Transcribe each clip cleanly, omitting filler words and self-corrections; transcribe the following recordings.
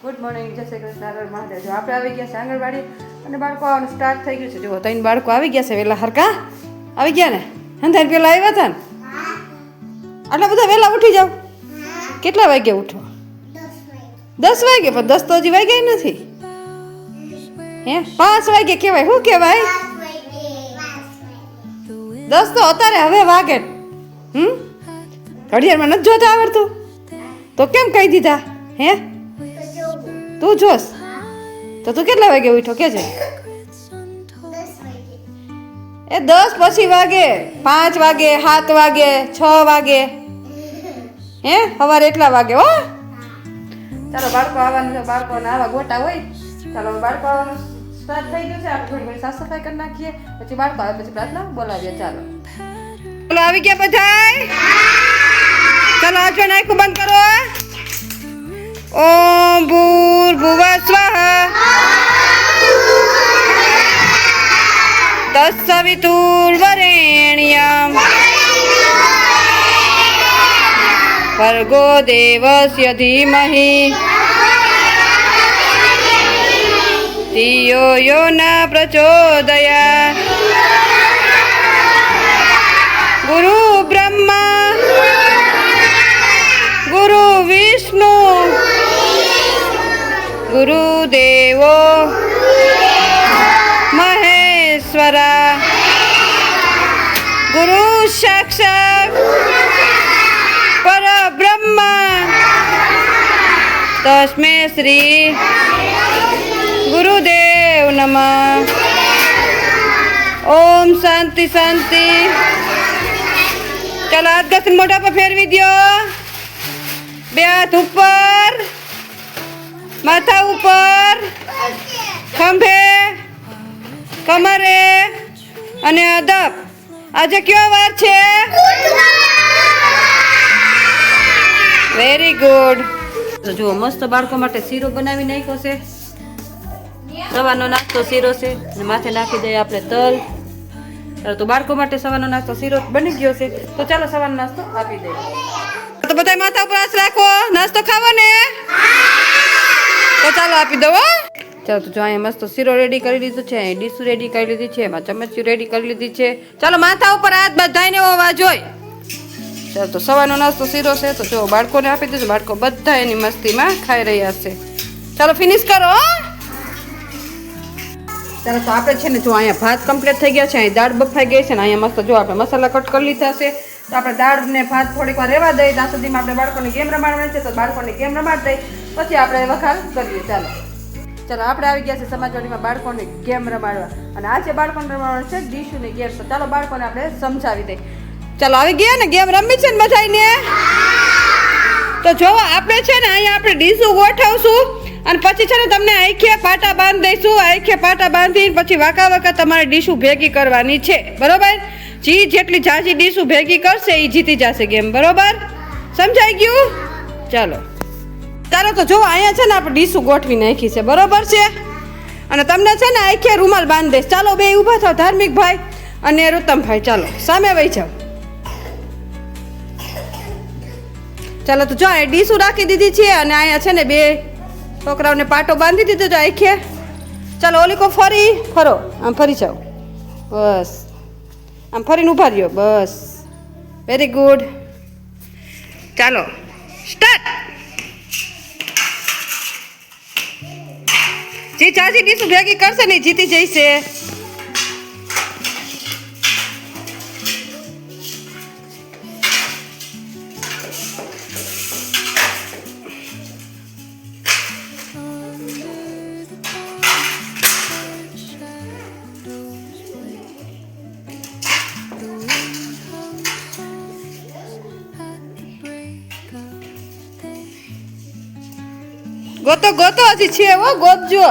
Good morning, જય શ્રી કૃષ્ણ, હર મહાદેવ. જો આપણે આવી ગયા છે આંગણવાડી અને બાળકો આવવાનું સ્ટાર્ટ થઈ ગયું છે. જુઓ 3 બાળકો આવી ગયા છે. વહેલા હરકા આવી ગયા ને? અંધાર પેલા આવ્યા હતા ને? આટલા બધા વહેલા ઉઠી જાવ. કેટલા વાગે ઉઠો? 10 વાગે. પણ 10 તો હજી વાગ્યા નથી. હે 5 વાગે કહેવાય. શું કહેવાય? 10 તો અત્યારે હવે વાગે. ઘડિયાળમાં નથી જોતા આવડતું તો કેમ કહી દીધા? હે તું જોસ તો તું કેટલા વાગે ઉઠો કે છે? એ 10 પછી વાગે, 5 વાગે, 7 વાગે, 6 વાગે, હે સવારે એટલા વાગે. હો ચાલો બાળકો આવવાનું છે. બાળકોને આવા ગોટા હોય. ચાલો બાળકો આવવાનું સ્ટાર્ટ થઈ ગયું છે. આપણે થોડી ઘણી સાફ સફાઈ કરી નાખીએ, પછી બાળકો આવે પછી પ્રાર્થના બોલાવીએ. ચાલો ચાલો આવી ગયા બધાય? ચાલો આંખો નાખું બંધ કરો. ઓમ ભૂર્ભુવઃ સ્વાહા તત્સવિતુર્વરેણ્યં ભર્ગો દેવસ્ય ધીમહિ ધિયો યો ન પ્રચોદયાત્. ગુરુ બ્રહ્મા ગુરુ વિષ્ણુ ગુરુદેવો મહેશ્વરા ગુરુ સાક્ષાત પરબ્રહ્મ તસ્મે શ્રી ગુરુદેવ નમઃ. ઓમ શાંતિ શાંતિ. ચાલો હાથ ઘસીને મોઢા પર ફેરવી દો. 2 હાથ ઉપર, માથા ઉપર, ખંભે, કમરે અને અદબ. આજે કયો વાર છે? Very good. તો જુઓ મસ્ત બાળકો માટે શીરો બનાવી નાખ્યો છે. સવારનો નાસ્તો શીરો છે અને માથે નાખી દઈએ આપણે તલ. તો બાળકો માટે સવારનો નાસ્તો શીરો બની ગયો છે. તો ચાલો સવારનો નાસ્તો આપી દઈએ. તો બધા માથા ઉપર હાથ રાખો. નાસ્તો ખાવો ને? તો ચાલો આપી દો. ચાલો તો જો અહીંયા મસ્ત શીરો રેડી કરી લીધું છે. અહીં ડીશ રેડી કરી લીધી છે. એમાં ચમચી રેડી કરી લીધી છે. ચાલો માથા ઉપર હાથ બધાને હોવા જોઈએ. ચાલો તો સવારનો નાસ્તો શીરો છે. તો જો બાળકોને આપી દીધું. બાળકો બધા એની મસ્તીમાં ખાઈ રહ્યા છે. ચાલો ફિનિશ કરો. ચાલો તો આપણે છે ને જો અહીંયા ભાત કમ્પ્લીટ થઈ ગયા છે. અહીં દાળ બફાઈ ગઈ છે ને અહીંયા મસ્ત જો આપણે મસાલા કટ કરી લીધા છે. તો આપણે દાળ ને ભાત થોડીક વાર રહેવા દઈએ. ત્યાં સુધીમાં આપણે બાળકોની ગેમ રમાડવાની છે. તો બાળકોની ગેમ રમાડી દઈએ, પછી આપણે વઘાર કરીએ. ચાલો ચાલો આપણે આવી ગયા છે સમાજવાડીમાં બાળકોની ગેમ રમાડવા. અને આજે બાળકોને રમાડવાનું છે ડીશુની ગેમ. તો ચાલો બાળકોને આપણે સમજાવી દઈએ. ચાલો આવી ગયા ને? ગેમ રમી છે ને બધાને? તો જો આપણે છે ને અહીંયા આપણે ડીશું ગોઠવશું અને પછી છે ને તમને આંખે પાટા બાંધી દઈશું. આંખે પાટા બાંધીને પછી વાંકા વાંકા તમારે ડીશું ભેગી કરવાની છે. બરોબર? જેટલી ઝાઝી ડીશું ભેગી કરશે એ જીતી જશે ગેમ. બરોબર? સમજાઈ ગયું? ચાલો ચાલો તો જો અહીંયા છે ને આપણે ડીશું ગોઠવી નાખી છે. બરોબર છે? અને તમને છે ને આંખે રૂમાલ બાંધી દઈશ. ચાલો બે ઊભા થાવ, ધાર્મિકભાઈ અને રૂતમભાઈ. ચાલો સામે વહી જાઓ. ચાલો તો જો અહીંયા ડીશું રાખી દીધી છે અને અહીંયા છે ને 2 છોકરાઓને પાટો બાંધી દીધો છે આંખે. ચાલો ઓલી કો ફરો. આમ ફરી જાઓ. બસ આમ ફરીને ઊભા રહ્યો. બસ વેરી ગુડ. ચાલો સ્ટાર્ટ. જે ચાચી ડીશું ભેગી કરશે ને જીતી જઈશે. ગોતો ગોતો હજી છે. હો ગોતજો.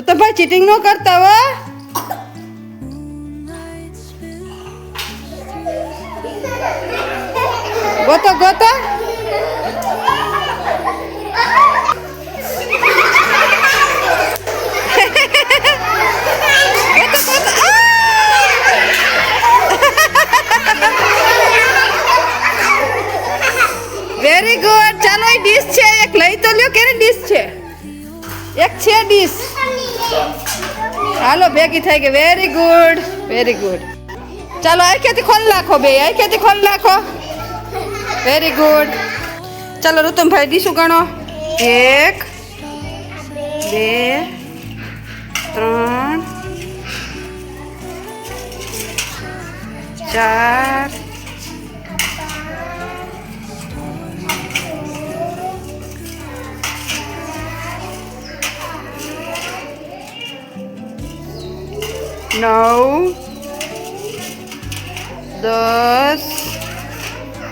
તો ભાઈ ચીટિંગ ન કરતા હો. ગોતો ગોતો. ચાલો ભેગી થઈ ગઈ. Very good, very good. ચાલો આખેથી ખોલ નાખો, બે આખેથી ખોલ નાખો. Very good. ચાલો ઋતુમભાઈ ડીશું ગણો. 1 2 3 4 9 10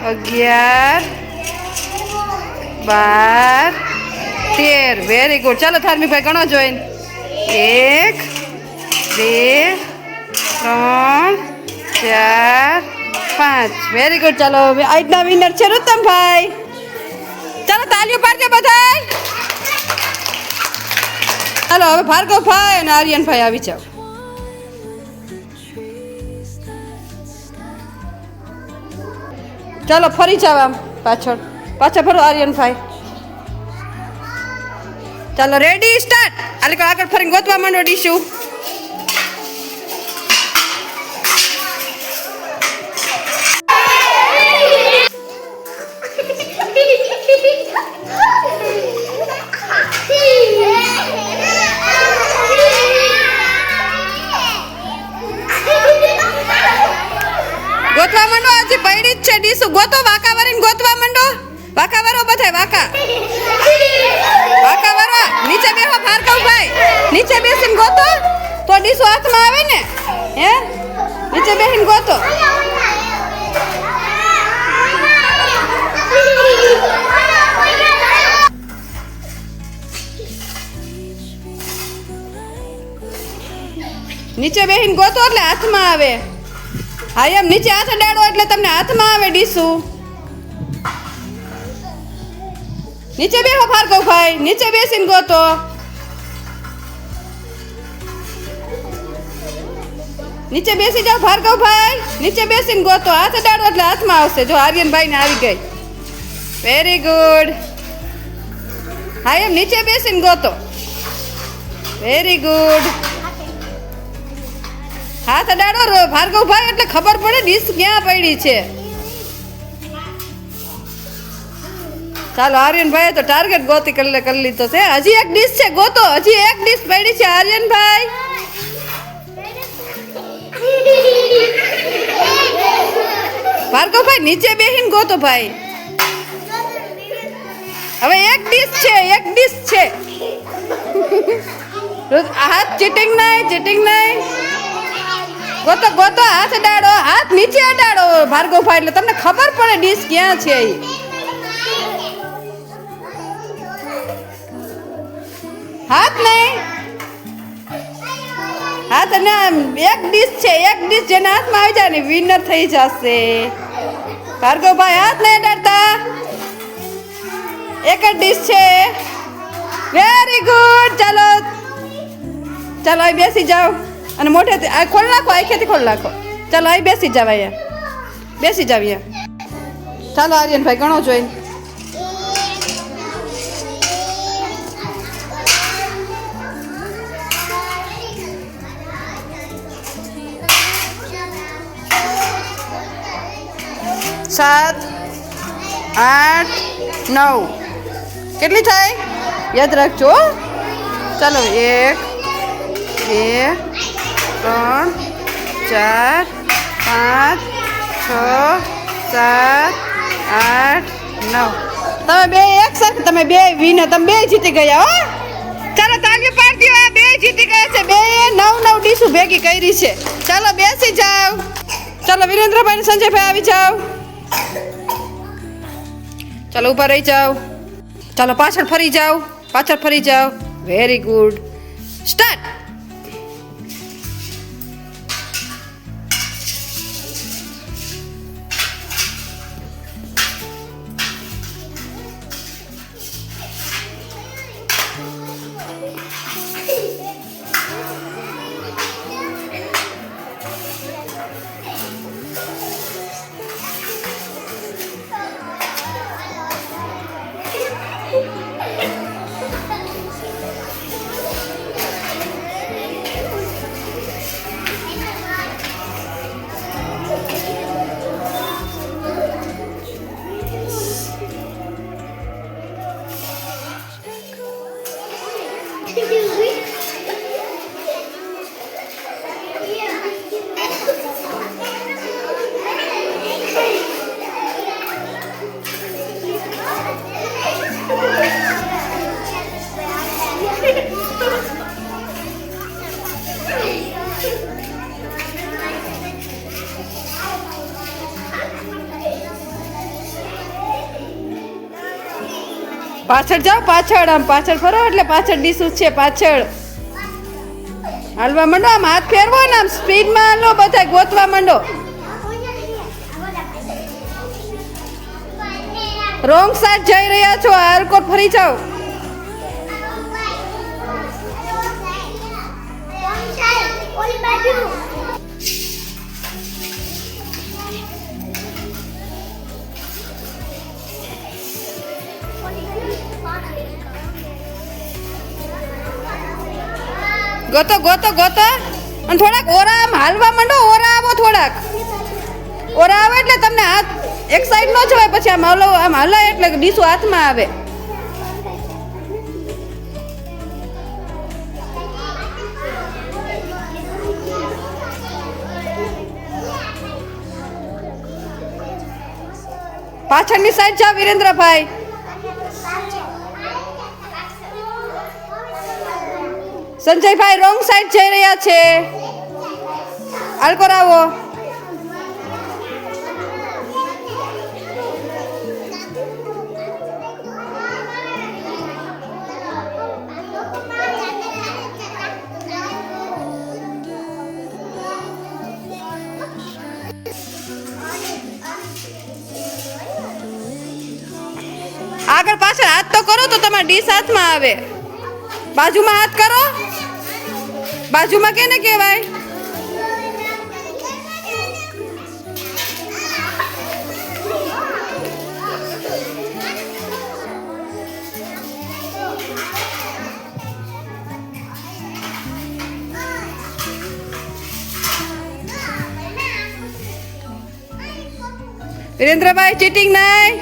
11 12 13. Very good. ચાલો ધાર્મિકભાઈ ગણો જોઈને. 1 2 3 4 5. Very good. ચાલો આજના વિનર છે ઋતમભાઈ. ચાલો તાલીઓ પાડજો બધાય. ચાલો હવે ભાર્ગવભાઈ અને આર્યનભાઈ આવી જાઓ. ચાલો ફરી જાવ આમ પાછળ ફરો આર્યનભાઈ. ચાલો રેડી સ્ટાર્ટ. આગળ ફરીને ગોતવા માંડો ડીશું. ગોતવા માંડો. હજી પૈડી જ છે ડીશું. ગોતો વાકા વરીને ગોતવા માંડો. વાકા વરો બધાય વાકા વરો. નીચે બેહો ભાર્ગવભાઈ. નીચે બેસીને ગોતો તો ડીશું હાથમાં આવે ને. હે નીચે બેસીને ગોતો. નીચે બેસીને ગોતો એટલે હાથમાં આવે. હા એમ નીચે હાથ અડાડો એટલે તમને હાથમાં આવે ડીશું. નીચે બેહો ભાર્ગવભાઈ. નીચે બેસીને ગોતો. નીચે બેસી જાઓ ભાર્ગવભાઈ. નીચે બેસીને ગોતો. હાથ અડાડો એટલે હાથમાં આવશે. જો આર્યનભાઈ ને આવી ગઈ. Very good. હા એમ નીચે બેસીને ગોતો. Very good. હાથ અડાડો ભાર્ગવભાઈ એટલે ખબર પડે ડીશ ક્યાં પડી છે. ચાલો આર્યનભાઈ તો ટાર્ગેટ ગોતી કરી લીધો છે. હજી એક ડીશ છે ગોતો. હજી એક ડીશ પડી છે આર્યનભાઈ. ભાર્ગવભાઈ નીચે બેહીને ગોતો ભાઈ. હવે એક ડીશ છે. હાથ ચીટિંગ નહીં. ગોતો હાથ અડાડો. હાથ નીચે અડાડો ભાર્ગવભાઈ એટલે તમને ખબર પડે ડીશ ક્યાં છે. હાથ નહીં. હાથ ને એક ડીશ છે. એક ડીશ જેના હાથમાં આવી જાય ને વિનર થઈ જશે. ભાર્ગવભાઈ હાથ નહીં અડાડતા. એક જ ડીશ છે. Very good. ચાલો અહીં બેસી જાઓ અને મોઢેથી ખોલ નાખો. આખેથી ખોલ નાખો. ચાલો અહીં બેસી જાવ. અહીંયા બેસી જાવ. ચાલો આર્યનભાઈ ગણો જોઈને. 7 8 9. કેટલી થાય યાદ રાખજો. ચાલો 1 2 3 4 5 6 7 8 9. તમે બે એક સાથે તમે બે વિનર. તમે બે જીતી ગયા હો. ચાલો તાળીઓ પાડી દો. બે જીતી ગયા છે. બે 9 ડીશું ભેગી કરી છે. ચાલો બેસી જાવ. ચાલો વિરેન્દ્રભાઈ ને સંજયભાઈ આવી જાવ. ચાલો ઊભા રહી જાઓ. ચાલો પાછળ ફરી જાઓ. Very good. સ્ટાર્ટ. પાછળ જાઓ, પાછળ આમ પાછળ ફરો એટલે પાછળ ડીશું છે પાછળ. હાલવા માંડો, આમ હાથ ફેરવો ને આમ સ્પીડમાં હાલો, બધા ગોતવા માંડો. રોંગ સાઈડ જઈ રહ્યા છો, હરકોટ ફરી જાઓ. ગોતો ગોતો ગોતો અને થોડાક ઓરા આમ હાલવા માંડો. ઓરા આવો, થોડાક ઓરા આવે એટલે તમને હાથ એક સાઈડ નો જ હોય, પછી આમ હલો, આમ હલાય એટલે ડીશું હાથમાં આવે. પાછળની સાઈડ જાઓ વિરેન્દ્રભાઈ. સંજયભાઈ રોંગ સાઈડ જઈ રહ્યા છે, આલકોર આવો. આગળ પાછળ હાથ તો કરો તો તમારા ડીશ હાથમાં આવે. બાજુમાં હાથ કરો, બાજુમાં કેને કહેવાય? વિરેન્દ્રભાઈ ચીટિંગ નહીં.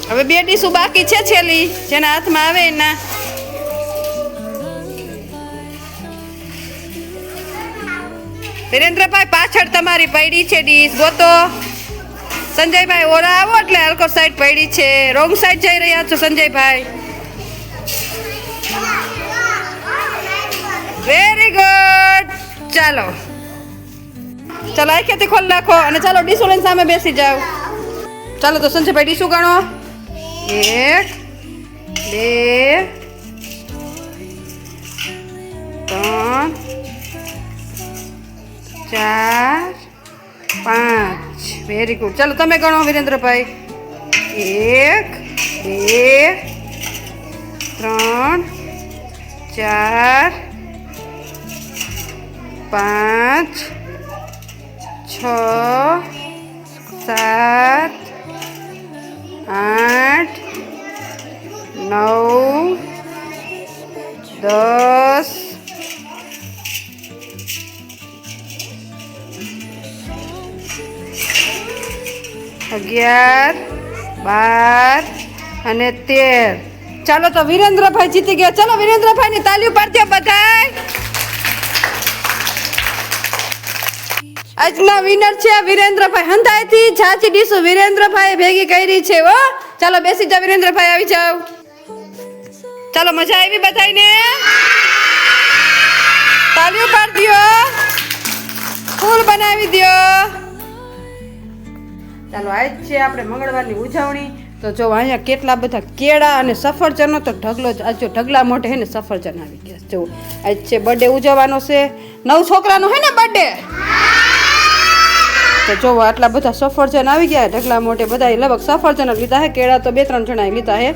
હવે બે ડીશું બાકી છે છેલ્લી, જેના હાથમાં આવે એના. વિરેન્દ્રભાઈ પાછળ તમારી પડી છે ડીશ, ગોતો. સંજયભાઈ ઓરા આવો એટલે હલકો સાઈડ પડી છે, રોંગ સાઈડ જઈ રહ્યા છો સંજયભાઈ. Very good. ચાલો ચાલો આખેથી ખોલ નાખો અને ચાલો ડીશું લઈને સામે બેસી જાઓ. ચાલો તો સંજયભાઈ ડીશું ગણો. 1 2 3 4 5. Very good. ચાલો તમે ગણો વિરેન્દ્રભાઈ. 1 2 3 4 5 6 7 8 9 10 11 12 અને 13. ચાલો તો વિરેન્દ્રભાઈ જીતી ગયા. ચાલો વિરેન્દ્રભાઈની તાલીઓ પાડજો બધાય. આજના વિનર છે વિરેન્દ્રભાઈ. હંધાઈથી છાચી ડીશું વિરેન્દ્રભાઈ ભેગી કરી છે. હો ચાલો બેસી જાઓ વિરેન્દ્રભાઈ, આવી જાઓ. ચાલો મજા આવી બધાને? તાલીઓ પાડી દો, ફૂલ બનાવી દો. ચાલો આજ છે આપણે મંગળવારની ઉજવણી. તો જો અહીંયા કેટલા બધા કેળા અને સફરજનનો તો ઢગલો જ. આજ જો ઢગલા મોઢે હે ને સફરજન આવી ગયા. જો આજ છે બર્થડે ઉજવવાનો છે, 9 છોકરાનો હે ને બર્થડે. તો જો આટલા બધા સફરજન આવી ગયા ઢગલા મોઢે. બધા લગભગ સફરજન જ લીધા હે, કેળા તો 2-3 જણાએ લીધા હે.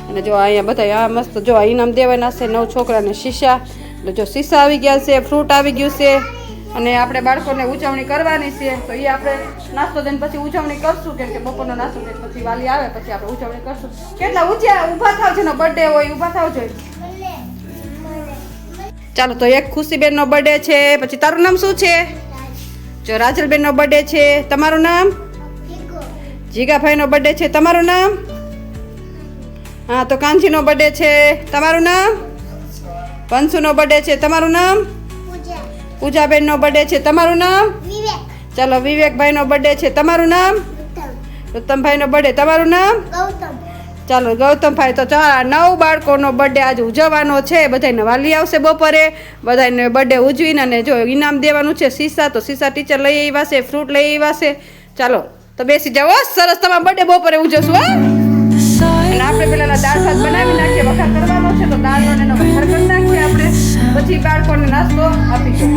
અને જો અહીંયા બધા આ મસ્ત જો ઇનામ દેવાના છે 9 છોકરાને શીશા. એટલે જો શીશા આવી ગયા છે, ફ્રૂટ આવી ગયું છે. અને આપણે બાળકોને ઉજવણી કરવાની છે, તો એ આપણે નાસ્તો દઈને પછી ઉજવણી કરશું. કેમ કે બપોરનો નાસ્તો દઈને પછી વાલી આવે પછી આપણે ઉજવણી કરશું. કેટલા ઊભા થાવ છે ને બર્થડે હોય, ઊભા થાવ જોઈએ. ચાલો તો એક ખુશીબેનનો બર્થડે છે. પછી તારું નામ શું છે? જો રાજલબેનનો બર્થડે છે. તમારું નામ? જીગાભાઈનો બર્થડે છે. તમારું નામ? હા તો કાંજીનો બર્થડે છે. તમારું નામ? પંસુનો બર્થડે છે. તમારું નામ? પૂજાબેનનો બર્થડે છે. તમારું નામ? ચાલો વિવેકભાઈનો બર્થડે છે. તમારું નામ? ઉત્તમભાઈનો બર્થડે. તમારું નામ? ચાલો ગૌતમભાઈ તો 9 બાળકોનો બર્થડે આજે ઉજવવાનો છે. બધાને વાલી આવશે બપોરે, બધાને બર્થડે ઉજવીને અને જો ઇનામ દેવાનું છે સીસા, તો સીસા ટીચર લઈ આવ્યા છે, ફ્રૂટ લઈ આવ્યા છે. ચાલો તો બેસી જાઓ, સરસ તમારો બર્થડે બપોરે ઉજવશું. અને આપણે પેલા દાળ ભાત બનાવી નાખીએ, વઘાર કરવાનો છે તો દાળ અને એનો વઘાર કરી નાખીએ આપણે, પછી બાળકોને નાસ્તો આપીશું.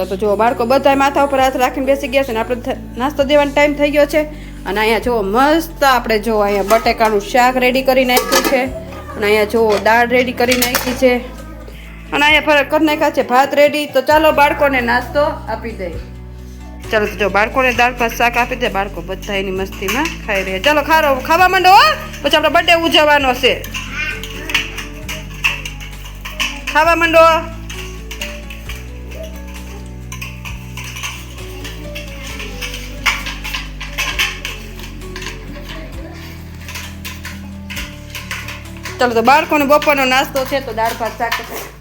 તો જો બાળકો બધા માથા ઉપર હાથ રાખીને બેસી ગયા છે ને આપણે નાસ્તો દેવાનો ટાઈમ થઈ ગયો છે. અને અહીંયા જો મસ્ત આપણે જો અહીંયા બટેકાનું શાક રેડી કરી નાખ્યું છે, અને અહીંયા જો દાળ રેડી કરી નાખી છે, અને અહીંયા ફરક કરી નાખ્યા છે ભાત રેડી. તો ચાલો બાળકોને નાસ્તો આપી દઈએ. ચાલો તો જો બાળકોને દાળ ભાત શાક આપી દે, બાળકો બધા એની મસ્તીમાં ખાઈ રહ્યા. ચાલો ખાવા માંડો, પછી આપણે બર્થડે ઉજવવાનો છે. ખાવા માંડો. ચાલો તો બાળકોને બપોરનો નાસ્તો છે તો દાળ ભાત શાક,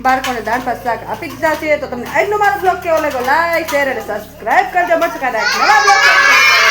બાળકોને દાળ ભાત શાક આપી દીધા છે. તો તમને આજનો મારો બ્લોગ કેવો લાગ્યો, લાઈક શેર અને સબસ્ક્રાઈબ કરજો. બસ નવા બ્લોગ